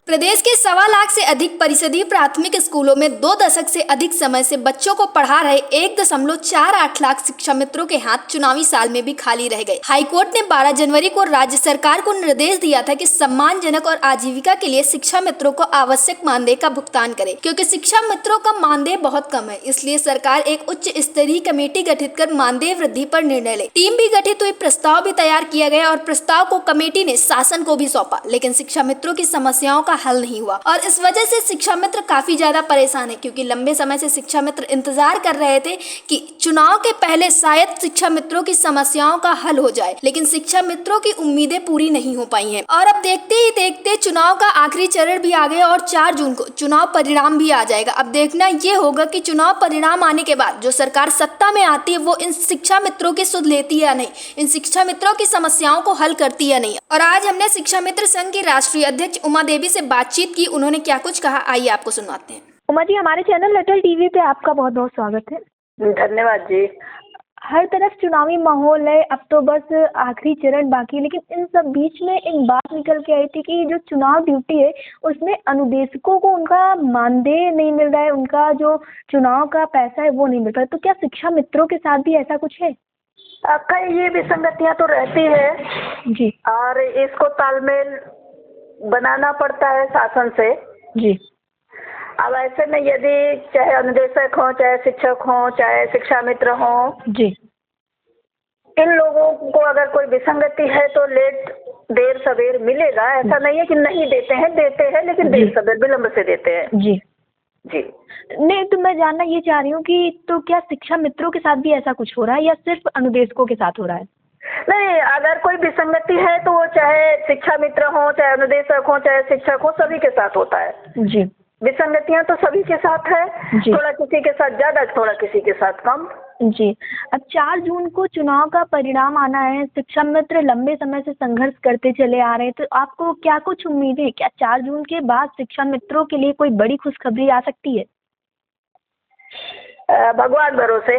प्रदेश के 1.25 लाख से अधिक परिषदीय प्राथमिक स्कूलों में 2 दशक से अधिक समय से बच्चों को पढ़ा रहे 1.48 लाख शिक्षा मित्रों के हाथ चुनावी साल में भी खाली रह गए। हाईकोर्ट ने 12 जनवरी को राज्य सरकार को निर्देश दिया था कि सम्मानजनक और आजीविका के लिए शिक्षा मित्रों को आवश्यक मानदेय का भुगतान करे, क्योंकि शिक्षा मित्रों का मानदेय बहुत कम है। इसलिए सरकार एक उच्च स्तरीय कमेटी गठित कर मानदेय वृद्धि पर निर्णय ले। टीम भी गठित हुई, प्रस्ताव भी तैयार किया गया और प्रस्ताव को कमेटी ने शासन को भी सौंपा, लेकिन शिक्षा मित्रों की समस्याओं का हल नहीं हुआ और इस वजह से शिक्षा मित्र काफी ज्यादा परेशान है, क्योंकि लंबे समय से शिक्षा मित्र इंतजार कर रहे थे कि चुनाव के पहले शायद शिक्षा मित्रों की समस्याओं का हल हो जाए, लेकिन शिक्षा मित्रों की उम्मीदें पूरी नहीं हो पाई हैं। और अब देखते ही देखते चुनाव का आखिरी चरण भी आ गया और 4 जून को चुनाव परिणाम भी आ जाएगा। अब देखना ये होगा कि चुनाव परिणाम आने के बाद जो सरकार सत्ता में आती है वो इन शिक्षा मित्रों की सुध लेती है या नहीं, इन शिक्षा मित्रों की समस्याओं को हल करती है या नहीं। और आज हमने शिक्षा मित्र संघ की राष्ट्रीय अध्यक्ष उमा देवी से बातचीत की, उन्होंने क्या कुछ कहा, आइए आपको सुनाते हैं। उमा जी, हमारे चैनल अटल टीवी पे आपका बहुत बहुत स्वागत है। धन्यवाद जी। हर तरफ चुनावी माहौल है, अब तो बस आखिरी चरण बाकी है, लेकिन इन सब बीच में एक बात निकल के आई थी कि जो चुनाव ड्यूटी है उसमें अनुदेशकों को उनका मानदेय नहीं मिल रहा है, उनका जो चुनाव का पैसा है वो नहीं मिल रहा है। तो क्या शिक्षा मित्रों के साथ भी ऐसा कुछ है? आपका ये विसंगतियां तो रहती है जी, और इसको तालमेल बनाना पड़ता है शासन से। जी, अब ऐसे में यदि चाहे अनुदेशक हो, चाहे शिक्षक हो, चाहे शिक्षा मित्र हो, जी, इन लोगों को अगर कोई विसंगति है तो लेट देर सवेर मिलेगा। ऐसा नहीं है कि नहीं देते हैं, लेकिन देर सवेर विलम्ब से देते हैं। जी, जी नहीं तो मैं जानना ये चाह रही हूँ कि तो क्या शिक्षा मित्रों के साथ भी ऐसा कुछ हो रहा है या सिर्फ अनुदेशकों के साथ हो रहा है? नहीं, अगर कोई विसंगति है तो वो चाहे शिक्षा मित्र हो, चाहे अनुदेशक हो, चाहे शिक्षक हो, सभी के साथ होता है। जी, विसंगतियां तो सभी के साथ है, थोड़ा किसी के साथ ज्यादा, थोड़ा किसी के साथ कम। जी। अब 4 जून को चुनाव का परिणाम आना है, शिक्षा मित्र लंबे समय से संघर्ष करते चले आ रहे हैं, तो आपको क्या कुछ उम्मीद है? क्या 4 जून के बाद शिक्षा मित्रों के लिए कोई बड़ी खुशखबरी आ सकती है? भगवान भरोसे।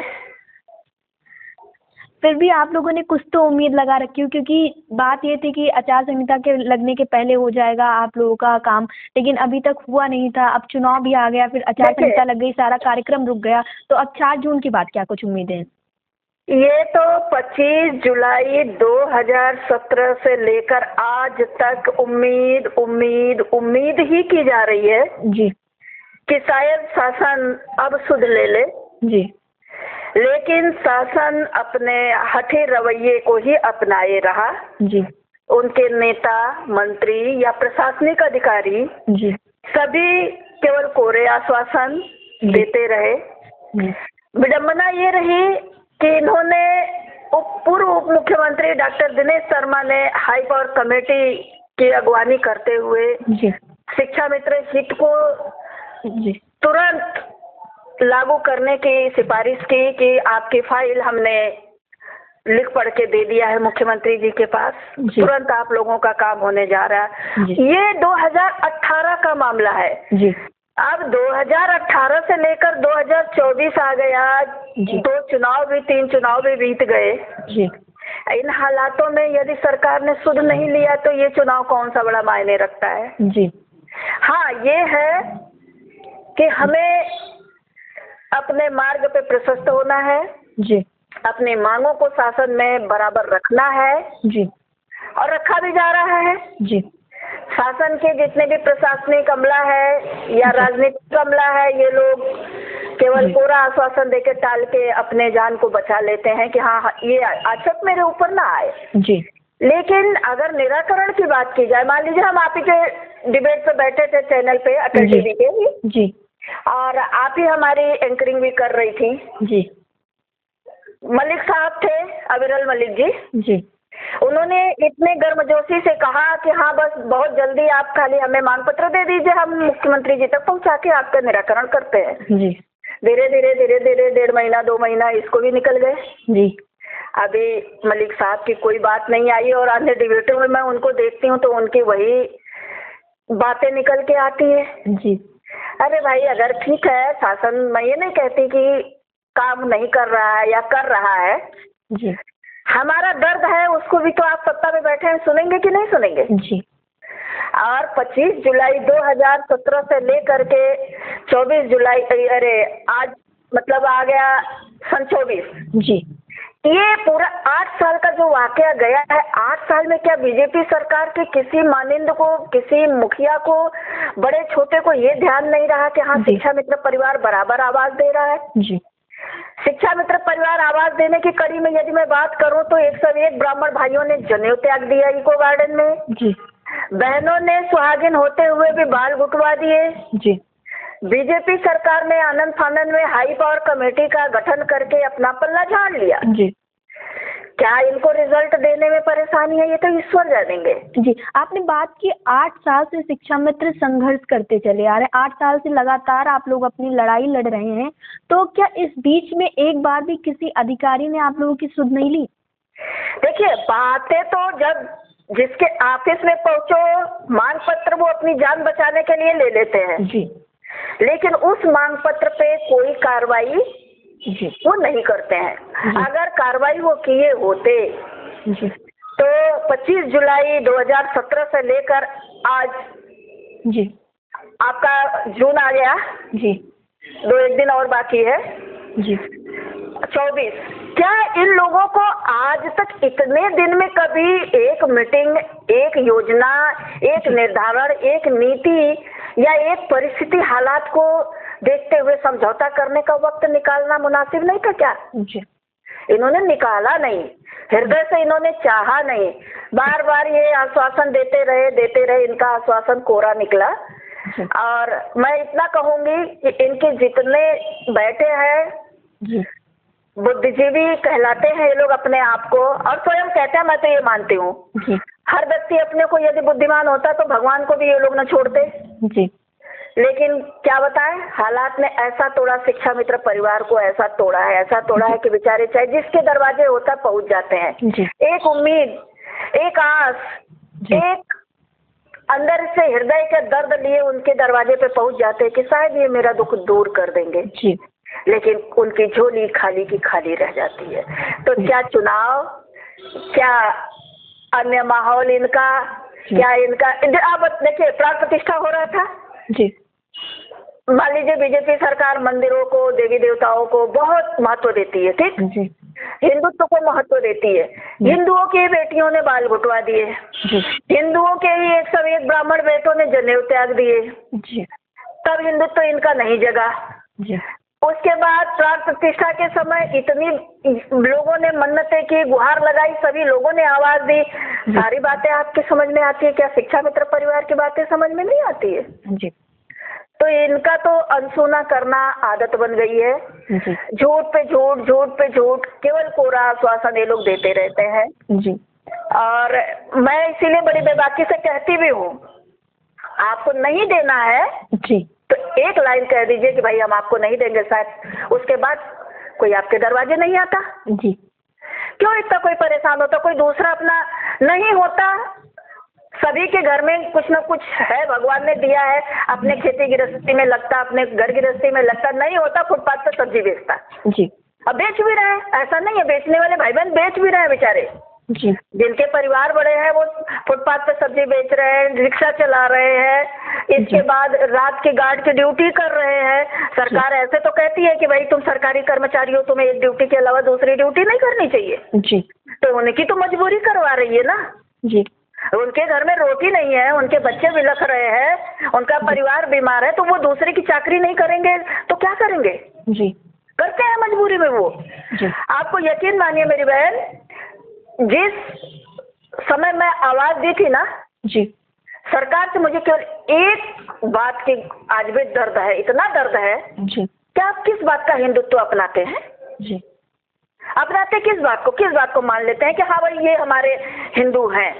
फिर भी आप लोगों ने कुछ तो उम्मीद लगा रखी हो, क्योंकि बात ये थी कि आचार संहिता के लगने के पहले हो जाएगा आप लोगों का काम, लेकिन अभी तक हुआ नहीं था। अब चुनाव भी आ गया, फिर आचार संहिता लग गई, सारा कार्यक्रम रुक गया। तो अब 4 जून के बाद क्या कुछ उम्मीदें हैं? ये तो 25 जुलाई 2017 से लेकर आज तक उम्मीद उम्मीद उम्मीद ही की जा रही है जी, कि शायद शासन अब सुध ले ले। जी, लेकिन शासन अपने हठे रवैये को ही अपनाए रहा। जी, उनके नेता, मंत्री या प्रशासनिक अधिकारी जी, सभी केवल कोरे आश्वासन देते रहे। विडंबना ये रही कि इन्होंने पूर्व उप मुख्यमंत्री डॉक्टर दिनेश शर्मा ने हाई पावर कमेटी की अगवानी करते हुए जी, शिक्षा मित्र हित को जी, तुरंत लागू करने की सिफारिश की कि आपकी फाइल हमने लिख पढ़ के दे दिया है मुख्यमंत्री जी के पास, तुरंत आप लोगों का काम होने जा रहा है। ये 2018 का मामला है जी। अब 2018 से लेकर 2024 आ गया, 2 चुनाव भी 3 चुनाव भी बीत गए जी। इन हालातों में यदि सरकार ने सुध नहीं लिया तो ये चुनाव कौन सा बड़ा मायने रखता है। जी, हाँ, ये है कि हमें अपने मार्ग पे प्रशस्त होना है, जी, अपनी मांगों को शासन में बराबर रखना है, जी, और रखा भी जा रहा है। जी, शासन के जितने भी प्रशासनिक अमला है या राजनीतिक अमला है, ये लोग केवल पूरा आश्वासन देके टाल के अपने जान को बचा लेते हैं कि हाँ ये आक्षेप मेरे ऊपर ना आए। जी, लेकिन अगर निराकरण की बात की जाए, मान लीजिए हम आप ही के डिबेट पे बैठे थे चैनल पे अटल टीवी के, जी, और आप ही हमारी एंकरिंग भी कर रही थी। जी, मलिक साहब थे, अविरल मलिक जी, जी, उन्होंने इतने गर्मजोशी से कहा कि हाँ बस बहुत जल्दी आप खाली हमें मांग पत्र दे दीजिए, हम मुख्यमंत्री जी तक पहुंचा के आपका निराकरण करते हैं। जी, धीरे धीरे 1.5 महीना 2 महीना इसको भी निकल गए। जी, अभी मलिक साहब की कोई बात नहीं आई और अन्य डिबेटों में मैं उनको देखती हूँ तो उनकी वही बातें निकल के आती है। जी, अरे भाई, अगर ठीक है शासन, मैं ये नहीं कहती कि काम नहीं कर रहा है या कर रहा है, जी, हमारा दर्द है उसको भी तो आप सत्ता में बैठे हैं, सुनेंगे कि नहीं सुनेंगे? जी। और 25 जुलाई 2017 से लेकर के 24 जुलाई आज मतलब आ गया सन 24 जी ये पूरा 8 साल का जो वाकया गया है। 8 साल में क्या बीजेपी सरकार के किसी मानिंद को, किसी मुखिया को, बड़े छोटे को ये ध्यान नहीं रहा कि हाँ शिक्षा मित्र परिवार बराबर आवाज दे रहा है। जी शिक्षा मित्र परिवार आवाज देने की कड़ी में यदि मैं बात करूं तो 101 ब्राह्मण भाइयों ने जनेऊ त्याग दिया इको गार्डन में। जी बहनों ने सुहागिन होते हुए भी बाल गुटवा दिए। जी बीजेपी सरकार ने आनंद फानंद में हाई पावर कमेटी का गठन करके अपना पल्ला झाड़ लिया। जी क्या इनको रिजल्ट देने में परेशानी है ये तो ईश्वर जानेंगे। जी आपने बात की 8 साल से शिक्षा मित्र संघर्ष करते चले आ रहे हैं, 8 साल से लगातार आप लोग अपनी लड़ाई लड़ रहे हैं, तो क्या इस बीच में एक बार भी किसी अधिकारी ने आप लोगों की सुध नहीं ली? देखिए बातें तो जब जिसके ऑफिस में पहुंचो मांग पत्र वो अपनी जान बचाने के लिए ले लेते हैं। जी लेकिन उस मांग पत्र पे कोई कार्रवाई जी वो नहीं करते हैं। अगर कार्रवाई वो किए होते जी तो 25 जुलाई 2017 से लेकर आज जी आपका जून आ गया, जी 2-1 दिन और बाकी है, जी 24। क्या इन लोगों को आज तक इतने दिन में कभी एक मीटिंग, एक योजना, एक निर्धारण, एक नीति या एक परिस्थिति हालात को देखते हुए समझौता करने का वक्त निकालना मुनासिब नहीं था क्या? जी इन्होंने निकाला नहीं, हृदय से इन्होंने चाहा नहीं, बार बार ये आश्वासन देते रहे, इनका आश्वासन कोरा निकला। और मैं इतना कहूंगी कि इनके जितने बैठे हैं जी बुद्धिजीवी कहलाते हैं ये लोग अपने आप को, और स्वयं कहते हैं, मैं तो ये मानती हूँ जी हर व्यक्ति अपने को यदि बुद्धिमान होता तो भगवान को भी ये लोग न छोड़ते। जी लेकिन क्या बताएं, हालात ने ऐसा तोड़ा, शिक्षा मित्र परिवार को ऐसा तोड़ा है कि बेचारे चाहे जिसके दरवाजे होता पहुंच जाते हैं। जी एक उम्मीद, एक आस, एक अंदर से हृदय के दर्द लिए उनके दरवाजे पे पहुंच जाते हैं कि शायद ये मेरा दुख दूर कर देंगे। जी लेकिन उनकी झोली खाली की खाली रह जाती है। तो क्या चुनाव, क्या अन्य माहौल इनका, क्या इनका, आप देखिए प्राण प्रतिष्ठा हो रहा था जी मान लीजिए बीजेपी सरकार मंदिरों को, देवी देवताओं को बहुत महत्व देती है, ठीक, जी हिंदुत्व को महत्व देती है। हिंदुओं की बेटियों ने बाल घुटवा दिए, हिंदुओं के ही 101 ब्राह्मण बेटों ने जनेऊ त्याग दिए, जी तब हिंदुत्व इनका नहीं जगा। जी उसके बाद प्राण प्रतिष्ठा के समय इतनी लोगों ने मन्नतें की, गुहार लगाई, सभी लोगों ने आवाज दी, सारी बातें आपकी समझ में आती है क्या? शिक्षा मित्र परिवार की बातें समझ में नहीं आती है। जी तो इनका तो अनसुना करना आदत बन गई है। जी झूठ पे झूठ, झूठ पे झूठ, केवल कोरा आश्वासन ये लोग देते रहते हैं। जी और मैं इसीलिए बड़ी बेबाकी से कहती भी हूँ, आपको नहीं देना है जी तो एक लाइन कह दीजिए कि भाई हम आपको नहीं देंगे, शायद उसके बाद कोई आपके दरवाजे नहीं आता। जी क्यों इतना कोई परेशान होता? कोई दूसरा अपना नहीं होता? सभी के घर में कुछ न कुछ है, भगवान ने दिया है, अपने खेती गृहस्थी में लगता, अपने घर गृहस्थी में लगता, नहीं होता फुटपाथ पे सब्जी बेचता। जी अब बेच भी रहे हैं, ऐसा नहीं है, बेचने वाले भाई बहन बेच भी रहे हैं बेचारे। जी जिनके परिवार बड़े हैं वो फुटपाथ पे सब्जी बेच रहे हैं, रिक्शा चला रहे हैं, इसके बाद रात की गार्ड की ड्यूटी कर रहे हैं। सरकार ऐसे तो कहती है कि भाई तुम सरकारी कर्मचारी हो, तुम्हें एक ड्यूटी के अलावा दूसरी ड्यूटी नहीं करनी चाहिए, जी तो उनकी तो मजबूरी करवा रही है ना। जी उनके घर में रोटी नहीं है, उनके बच्चे बिलख रहे हैं, उनका परिवार बीमार है, तो वो दूसरे की चाकरी नहीं करेंगे तो क्या करेंगे? जी करते हैं मजबूरी में वो। जी आपको यकीन मानिए मेरी बहन, जिस समय मैं आवाज दी थी ना, जी सरकार से मुझे केवल एक बात की आज भी दर्द है, इतना दर्द है जी कि आप किस बात का हिंदुत्व अपनाते हैं? जी अपनाते किस बात को मान लेते हैं कि हाँ भाई ये हमारे हिंदू हैं।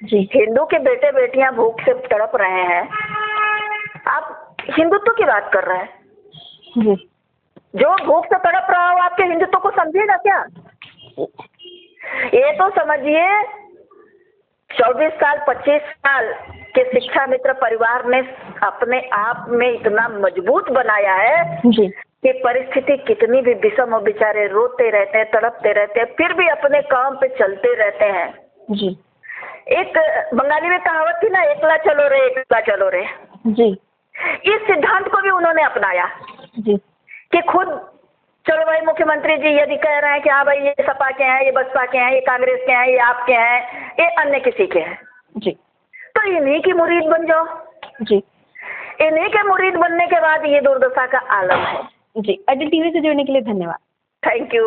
जी हिंदू के बेटे बेटियां भूख से तड़प रहे हैं, आप हिंदुत्व की बात कर रहे हैं? जी जो भूख से तड़प रहा हो आपके हिंदुत्व को समझेगा क्या? ये तो समझिए 24 साल 25 साल के शिक्षा मित्र परिवार ने अपने आप में इतना मजबूत बनाया है जी कि परिस्थिति कितनी भी विषम हो, बेचारे रोते रहते हैं, तड़पते रहते हैं, फिर भी अपने काम पे चलते रहते हैं। जी एक बंगाली में कहावत थी ना, एकला चलो रे एकला चलो रे। जी इस सिद्धांत को भी उन्होंने अपनाया जी कि खुद चलो भाई मुख्यमंत्री जी यदि कह रहे हैं कि हाँ भाई ये सपा के हैं, ये बसपा के हैं, ये कांग्रेस के हैं, ये आपके हैं, ये अन्य किसी के हैं, जी तो इन्हीं की मुरीद बन जाओ। जी इन्हीं के मुरीद बनने के बाद ये दुर्दशा का आलम है। जी। अडल टीवी से जुड़ने के लिए धन्यवाद। Thank you.